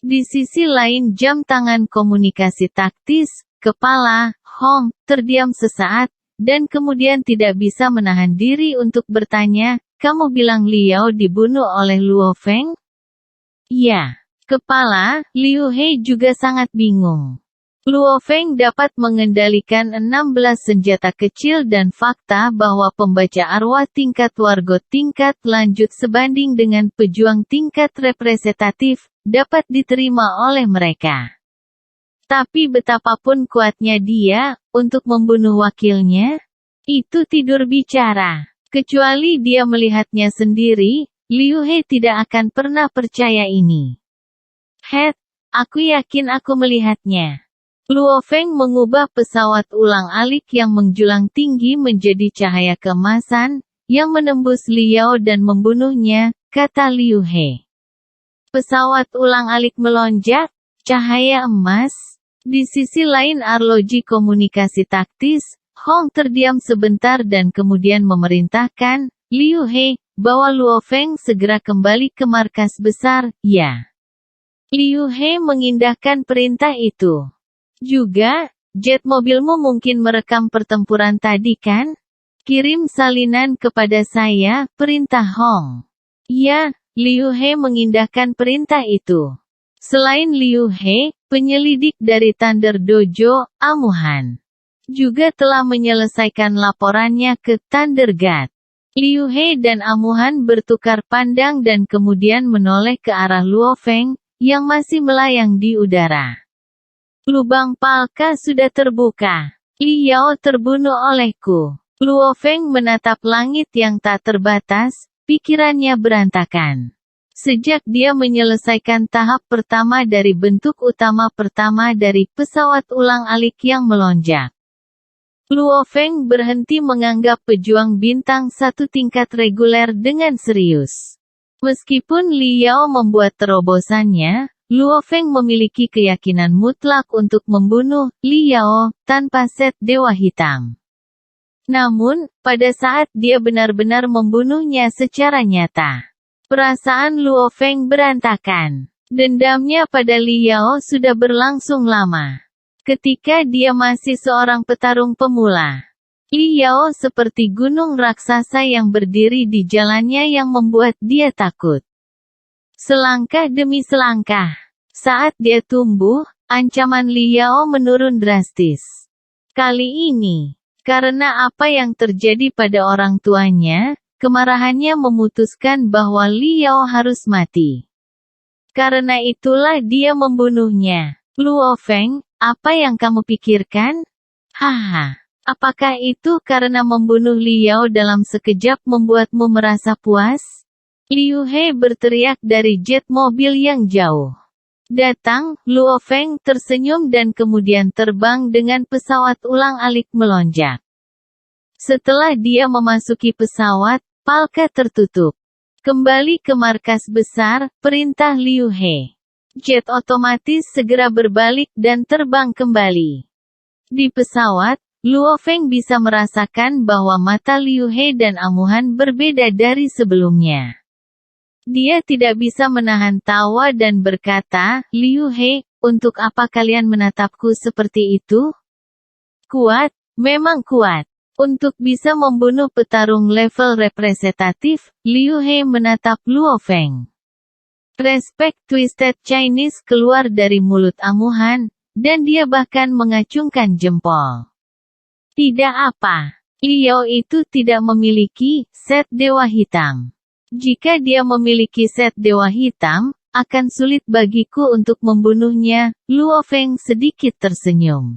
Di sisi lain jam tangan komunikasi taktis, kepala Hong terdiam sesaat, dan kemudian tidak bisa menahan diri untuk bertanya, "Kamu bilang Liao dibunuh oleh Luo Feng?" "Ya." Kepala Liu He juga sangat bingung. Luo Feng dapat mengendalikan 16 senjata kecil dan fakta bahwa pembaca arwah tingkat warga tingkat lanjut sebanding dengan pejuang tingkat representatif, dapat diterima oleh mereka. Tapi betapapun kuatnya dia, untuk membunuh wakilnya, itu tidur bicara. Kecuali dia melihatnya sendiri, Liu He tidak akan pernah percaya ini. Aku yakin aku melihatnya. Luo Feng mengubah pesawat ulang-alik yang menjulang tinggi menjadi cahaya keemasan, yang menembus Liao dan membunuhnya, kata Liu He. Pesawat ulang-alik melonjak, cahaya emas. Di sisi lain arloji komunikasi taktis, Hong terdiam sebentar dan kemudian memerintahkan, Liu He, bawa Luo Feng segera kembali ke markas besar, ya. Liu He mengindahkan perintah itu. Juga, jet mobilmu mungkin merekam pertempuran tadi kan? Kirim salinan kepada saya, perintah Hong. Ya, Liu He mengindahkan perintah itu. Selain Liu He, penyelidik dari Thunder Dojo, Amuhan, juga telah menyelesaikan laporannya ke Thunder God. Liu He dan Amuhan bertukar pandang dan kemudian menoleh ke arah Luo Feng, yang masih melayang di udara. Lubang palka sudah terbuka. Liao terbunuh olehku. Luo Feng menatap langit yang tak terbatas, pikirannya berantakan. Sejak dia menyelesaikan tahap pertama dari bentuk utama pertama dari pesawat ulang-alik yang melonjak. Luo Feng berhenti menganggap pejuang bintang satu tingkat reguler dengan serius. Meskipun Liao membuat terobosannya, Luo Feng memiliki keyakinan mutlak untuk membunuh Liao tanpa set Dewa Hitam. Namun, pada saat dia benar-benar membunuhnya secara nyata, perasaan Luo Feng berantakan. Dendamnya pada Liao sudah berlangsung lama. Ketika dia masih seorang petarung pemula, Liao seperti gunung raksasa yang berdiri di jalannya yang membuat dia takut. Selangkah demi selangkah. Saat dia tumbuh, ancaman Liao menurun drastis. Kali ini, karena apa yang terjadi pada orang tuanya, kemarahannya memutuskan bahwa Liao harus mati. Karena itulah dia membunuhnya. Luo Feng, apa yang kamu pikirkan? Haha. Apakah itu karena membunuh Liao dalam sekejap membuatmu merasa puas? Liu He berteriak dari jet mobil yang jauh. Datang, Luo Feng tersenyum dan kemudian terbang dengan pesawat ulang-alik melonjak. Setelah dia memasuki pesawat, palka tertutup. Kembali ke markas besar, perintah Liu He. Jet otomatis segera berbalik dan terbang kembali. Di pesawat, Luo Feng bisa merasakan bahwa mata Liu He dan Amuhan berbeda dari sebelumnya. Dia tidak bisa menahan tawa dan berkata, Liu He, untuk apa kalian menatapku seperti itu? Kuat, memang kuat. Untuk bisa membunuh petarung level representatif, Liu He menatap Luo Feng. Respect Twisted Chinese keluar dari mulut Amuhan, dan dia bahkan mengacungkan jempol. Tidak apa. Liao itu tidak memiliki set Dewa Hitam. Jika dia memiliki set Dewa Hitam, akan sulit bagiku untuk membunuhnya. Luo Feng sedikit tersenyum.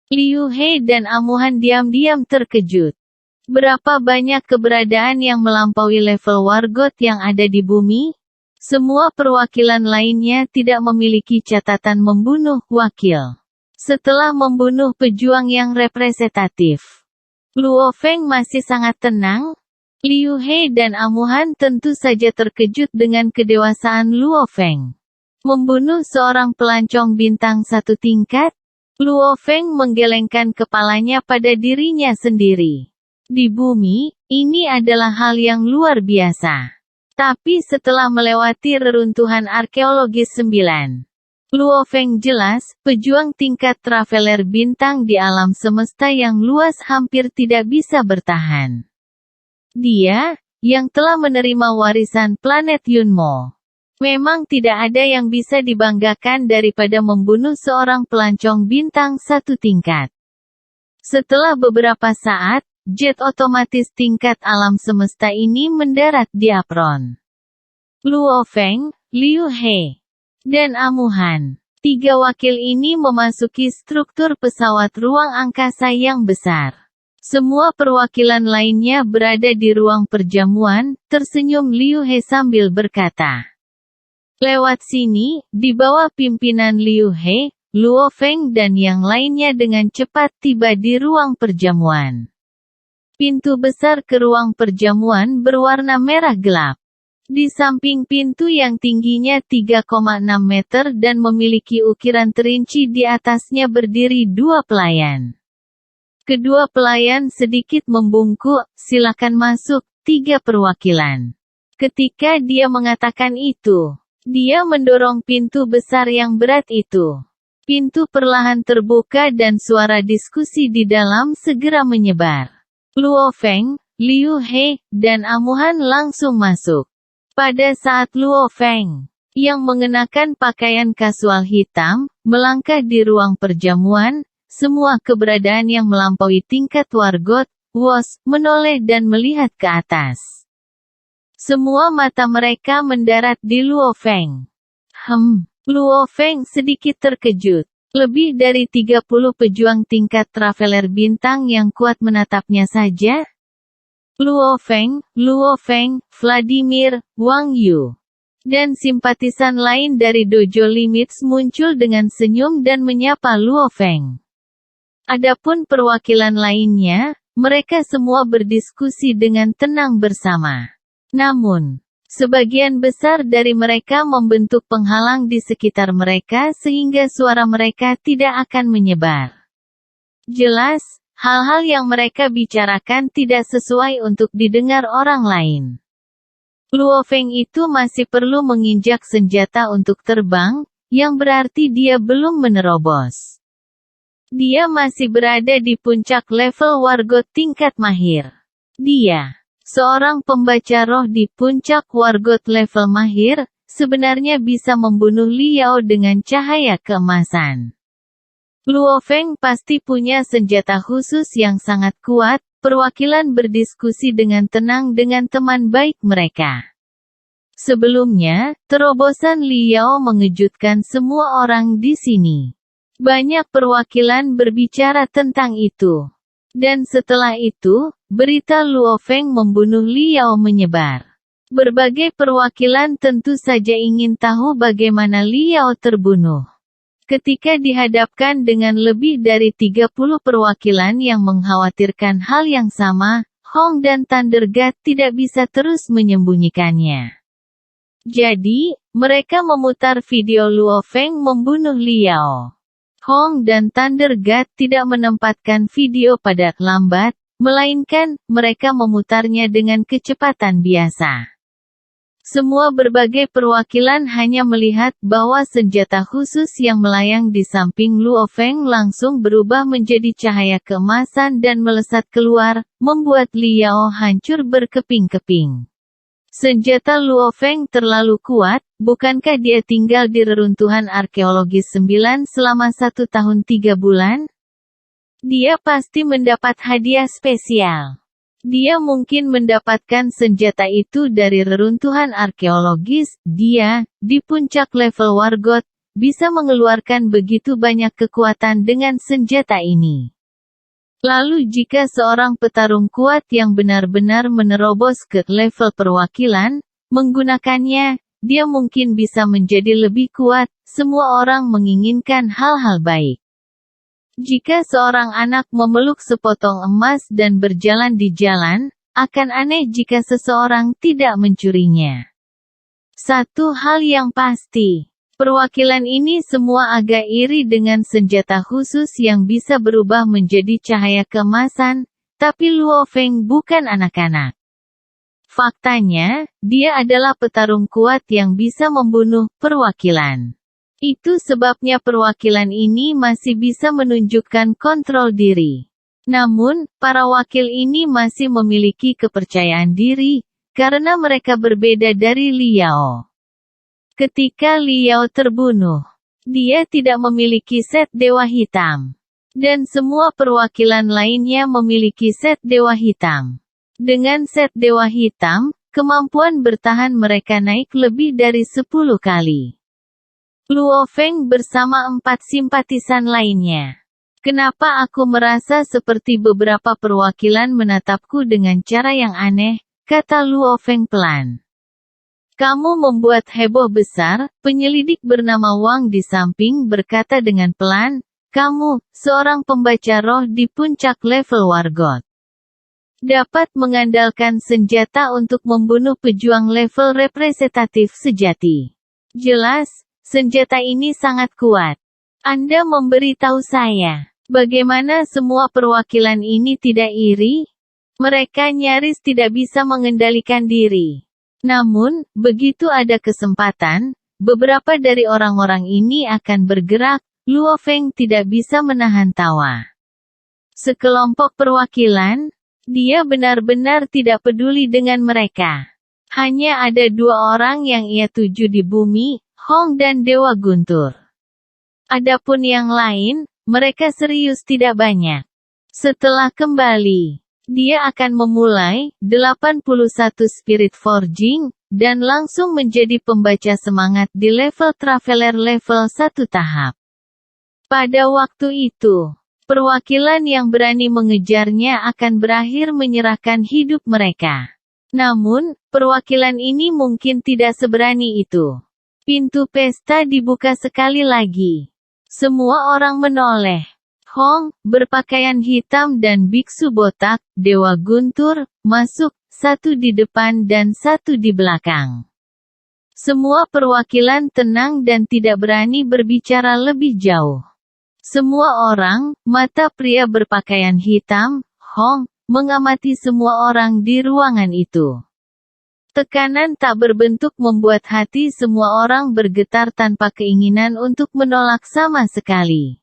Liu He dan Amuhan diam-diam terkejut. Berapa banyak keberadaan yang melampaui level wargot yang ada di bumi? Semua perwakilan lainnya tidak memiliki catatan membunuh wakil. Setelah membunuh pejuang yang representatif, Luo Feng masih sangat tenang. Liu He dan Amuhan tentu saja terkejut dengan kedewasaan Luo Feng. Membunuh seorang pelancong bintang satu tingkat? Luo Feng menggelengkan kepalanya pada dirinya sendiri. Di bumi, ini adalah hal yang luar biasa. Tapi setelah melewati reruntuhan arkeologis 9, Luo Feng jelas, pejuang tingkat traveler bintang di alam semesta yang luas hampir tidak bisa bertahan. Dia, yang telah menerima warisan planet Yunmo, memang tidak ada yang bisa dibanggakan daripada membunuh seorang pelancong bintang satu tingkat. Setelah beberapa saat, jet otomatis tingkat alam semesta ini mendarat di apron. Luo Feng, Liu He, dan Amuhan. 3 wakil ini memasuki struktur pesawat ruang angkasa yang besar. Semua perwakilan lainnya berada di ruang perjamuan, tersenyum Liu He sambil berkata. Lewat sini, di bawah pimpinan Liu He, Luo Feng dan yang lainnya dengan cepat tiba di ruang perjamuan. Pintu besar ke ruang perjamuan berwarna merah gelap. Di samping pintu yang tingginya 3,6 meter dan memiliki ukiran terinci di atasnya berdiri 2 pelayan. Kedua pelayan sedikit membungkuk, silakan masuk, 3 perwakilan. Ketika dia mengatakan itu, dia mendorong pintu besar yang berat itu. Pintu perlahan terbuka dan suara diskusi di dalam segera menyebar. Luo Feng, Liu He, dan Amuhan langsung masuk. Pada saat Luo Feng, yang mengenakan pakaian kasual hitam, melangkah di ruang perjamuan, semua keberadaan yang melampaui tingkat wargot, wos, menoleh dan melihat ke atas. Semua mata mereka mendarat di Luo Feng. Luo Feng sedikit terkejut. Lebih dari 30 pejuang tingkat traveler bintang yang kuat menatapnya saja. Luo Feng, Vladimir, Wang Yu, dan simpatisan lain dari Dojo Limits muncul dengan senyum dan menyapa Luo Feng. Adapun perwakilan lainnya, mereka semua berdiskusi dengan tenang bersama. Namun, sebagian besar dari mereka membentuk penghalang di sekitar mereka sehingga suara mereka tidak akan menyebar. Jelas, hal-hal yang mereka bicarakan tidak sesuai untuk didengar orang lain. Luo Feng itu masih perlu menginjak senjata untuk terbang, yang berarti dia belum menerobos. Dia masih berada di puncak level wargot tingkat mahir. Dia, seorang pembaca roh di puncak wargot level mahir, sebenarnya bisa membunuh Liao dengan cahaya keemasan. Luo Feng pasti punya senjata khusus yang sangat kuat. Perwakilan berdiskusi dengan tenang dengan teman baik mereka. Sebelumnya, terobosan Liao mengejutkan semua orang di sini. Banyak perwakilan berbicara tentang itu. Dan setelah itu, berita Luo Feng membunuh Liao menyebar. Berbagai perwakilan tentu saja ingin tahu bagaimana Liao terbunuh. Ketika dihadapkan dengan lebih dari 30 perwakilan yang mengkhawatirkan hal yang sama, Hong dan Thunder God tidak bisa terus menyembunyikannya. Jadi, mereka memutar video Luo Feng membunuh Liao. Hong dan Thunder God tidak menempatkan video pada lambat, melainkan, mereka memutarnya dengan kecepatan biasa. Semua berbagai perwakilan hanya melihat bahwa senjata khusus yang melayang di samping Luo Feng langsung berubah menjadi cahaya keemasan dan melesat keluar, membuat Liao hancur berkeping-keping. Senjata Luo Feng terlalu kuat, bukankah dia tinggal di reruntuhan arkeologis 9 selama 1 tahun 3 bulan? Dia pasti mendapat hadiah spesial. Dia mungkin mendapatkan senjata itu dari reruntuhan arkeologis. Dia, di puncak level wargot, bisa mengeluarkan begitu banyak kekuatan dengan senjata ini. Lalu jika seorang petarung kuat yang benar-benar menerobos ke level perwakilan, menggunakannya, dia mungkin bisa menjadi lebih kuat. Semua orang menginginkan hal-hal baik. Jika seorang anak memeluk sepotong emas dan berjalan di jalan, akan aneh jika seseorang tidak mencurinya. Satu hal yang pasti, perwakilan ini semua agak iri dengan senjata khusus yang bisa berubah menjadi cahaya keemasan, tapi Luo Feng bukan anak-anak. Faktanya, dia adalah petarung kuat yang bisa membunuh perwakilan. Itu sebabnya perwakilan ini masih bisa menunjukkan kontrol diri. Namun, para wakil ini masih memiliki kepercayaan diri, karena mereka berbeda dari Liao. Ketika Liao terbunuh, dia tidak memiliki set Dewa Hitam. Dan semua perwakilan lainnya memiliki set Dewa Hitam. Dengan set Dewa Hitam, kemampuan bertahan mereka naik lebih dari 10 kali. Luo Feng bersama 4 simpatisan lainnya. Kenapa aku merasa seperti beberapa perwakilan menatapku dengan cara yang aneh, kata Luo Feng pelan. Kamu membuat heboh besar, penyelidik bernama Wang di samping berkata dengan pelan, kamu, seorang pembaca roh di puncak level Wargot. Dapat mengandalkan senjata untuk membunuh pejuang level representatif sejati. Jelas, senjata ini sangat kuat. Anda memberitahu saya, bagaimana semua perwakilan ini tidak iri? Mereka nyaris tidak bisa mengendalikan diri. Namun, begitu ada kesempatan, beberapa dari orang-orang ini akan bergerak. Luo Feng tidak bisa menahan tawa. Sekelompok perwakilan, dia benar-benar tidak peduli dengan mereka. Hanya ada 2 orang yang ia tuju di bumi, Hong dan Dewa Guntur. Adapun yang lain, mereka serius tidak banyak. Setelah kembali, dia akan memulai 81 Spirit Forging, dan langsung menjadi pembaca semangat di level Traveler level 1 tahap. Pada waktu itu, perwakilan yang berani mengejarnya akan berakhir menyerahkan hidup mereka. Namun, perwakilan ini mungkin tidak seberani itu. Pintu pesta dibuka sekali lagi. Semua orang menoleh. Hong, berpakaian hitam dan biksu botak, Dewa Guntur, masuk, 1 di depan dan 1 di belakang. Semua perwakilan tenang dan tidak berani berbicara lebih jauh. Semua orang, mata pria berpakaian hitam, Hong, mengamati semua orang di ruangan itu. Tekanan tak berbentuk membuat hati semua orang bergetar tanpa keinginan untuk menolak sama sekali.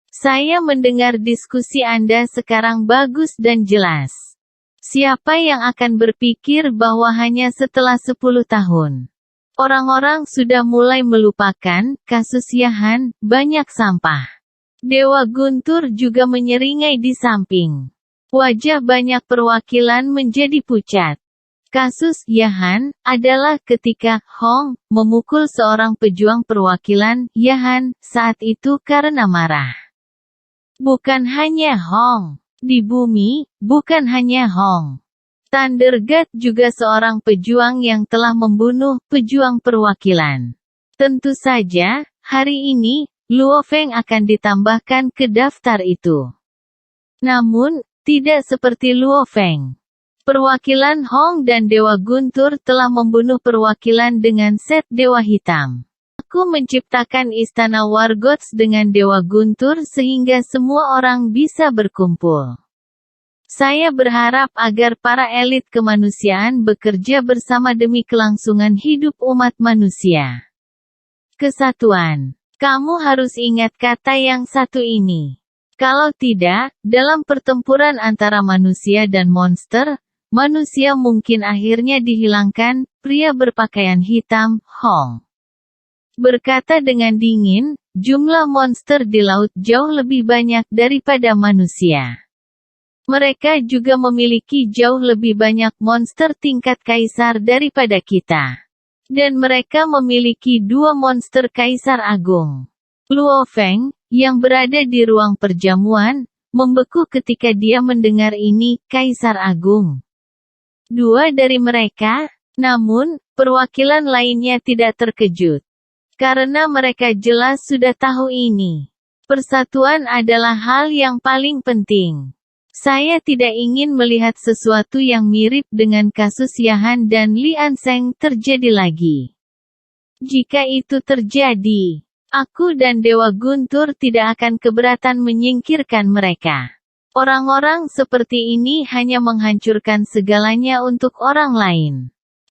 Saya mendengar diskusi Anda sekarang bagus dan jelas. Siapa yang akan berpikir bahwa hanya setelah 10 tahun, orang-orang sudah mulai melupakan kasus Yahan, banyak sampah. Dewa Guntur juga menyeringai di samping. Wajah banyak perwakilan menjadi pucat. Kasus Yahan adalah ketika Hong memukul seorang pejuang perwakilan Yahan saat itu karena marah. Bukan hanya Hong. Di bumi, bukan hanya Hong. Thunder God juga seorang pejuang yang telah membunuh pejuang perwakilan. Tentu saja, hari ini, Luo Feng akan ditambahkan ke daftar itu. Namun, tidak seperti Luo Feng. Perwakilan Hong dan Dewa Guntur telah membunuh perwakilan dengan set Dewa Hitam. Aku menciptakan istana Wargots dengan Dewa Guntur sehingga semua orang bisa berkumpul. Saya berharap agar para elit kemanusiaan bekerja bersama demi kelangsungan hidup umat manusia. Kesatuan. Kamu harus ingat kata yang satu ini. Kalau tidak, dalam pertempuran antara manusia dan monster, manusia mungkin akhirnya dihilangkan, pria berpakaian hitam, Hong. Berkata dengan dingin, jumlah monster di laut jauh lebih banyak daripada manusia. Mereka juga memiliki jauh lebih banyak monster tingkat kaisar daripada kita. Dan mereka memiliki 2 monster kaisar agung. Luo Feng, yang berada di ruang perjamuan, membeku ketika dia mendengar ini, kaisar agung. 2 dari mereka, namun, perwakilan lainnya tidak terkejut. Karena mereka jelas sudah tahu ini. Persatuan adalah hal yang paling penting. Saya tidak ingin melihat sesuatu yang mirip dengan kasus Yahan dan Lian Sheng terjadi lagi. Jika itu terjadi, aku dan Dewa Guntur tidak akan keberatan menyingkirkan mereka. Orang-orang seperti ini hanya menghancurkan segalanya untuk orang lain.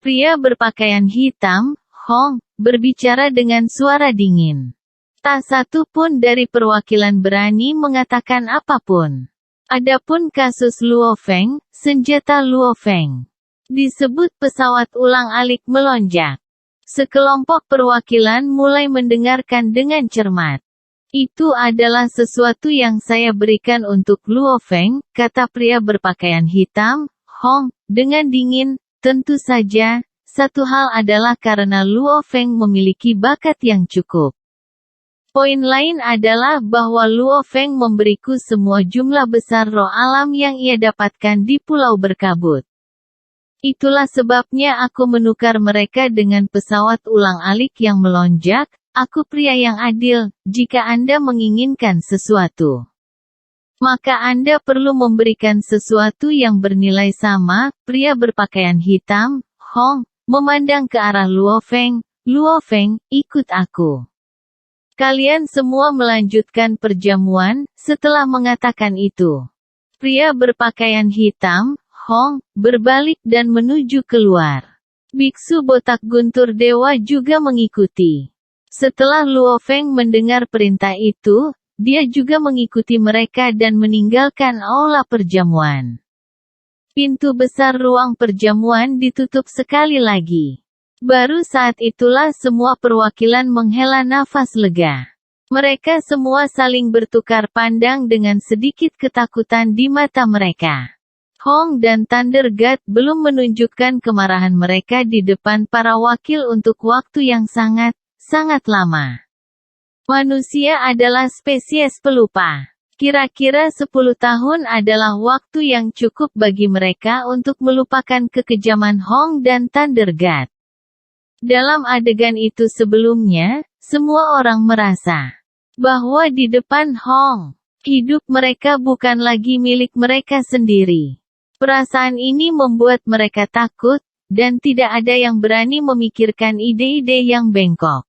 Pria berpakaian hitam, Hong, berbicara dengan suara dingin. Tak satu pun dari perwakilan berani mengatakan apapun. Adapun kasus Luo Feng, senjata Luo Feng disebut pesawat ulang-alik melonjak. Sekelompok perwakilan mulai mendengarkan dengan cermat. Itu adalah sesuatu yang saya berikan untuk Luo Feng, kata pria berpakaian hitam, Hong, dengan dingin. Tentu saja, satu hal adalah karena Luo Feng memiliki bakat yang cukup. Poin lain adalah bahwa Luo Feng memberiku semua jumlah besar roh alam yang ia dapatkan di Pulau Berkabut. Itulah sebabnya aku menukar mereka dengan pesawat ulang-alik yang melonjak. Aku pria yang adil. Jika Anda menginginkan sesuatu, maka Anda perlu memberikan sesuatu yang bernilai sama. Pria berpakaian hitam, Hong, memandang ke arah Luo Feng. Luo Feng, ikut aku. Kalian semua melanjutkan perjamuan. Setelah mengatakan itu, pria berpakaian hitam, Hong, berbalik dan menuju keluar. Biksu botak guntur dewa juga mengikuti. Setelah Luo Feng mendengar perintah itu, dia juga mengikuti mereka dan meninggalkan aula perjamuan. Pintu besar ruang perjamuan ditutup sekali lagi. Baru saat itulah semua perwakilan menghela nafas lega. Mereka semua saling bertukar pandang dengan sedikit ketakutan di mata mereka. Hong dan Thunder God belum menunjukkan kemarahan mereka di depan para wakil untuk waktu yang sangat lama. Manusia adalah spesies pelupa. Kira-kira 10 tahun adalah waktu yang cukup bagi mereka untuk melupakan kekejaman Hong dan Thunder God. Dalam adegan itu sebelumnya, semua orang merasa bahwa di depan Hong, hidup mereka bukan lagi milik mereka sendiri. Perasaan ini membuat mereka takut, dan tidak ada yang berani memikirkan ide-ide yang bengkok.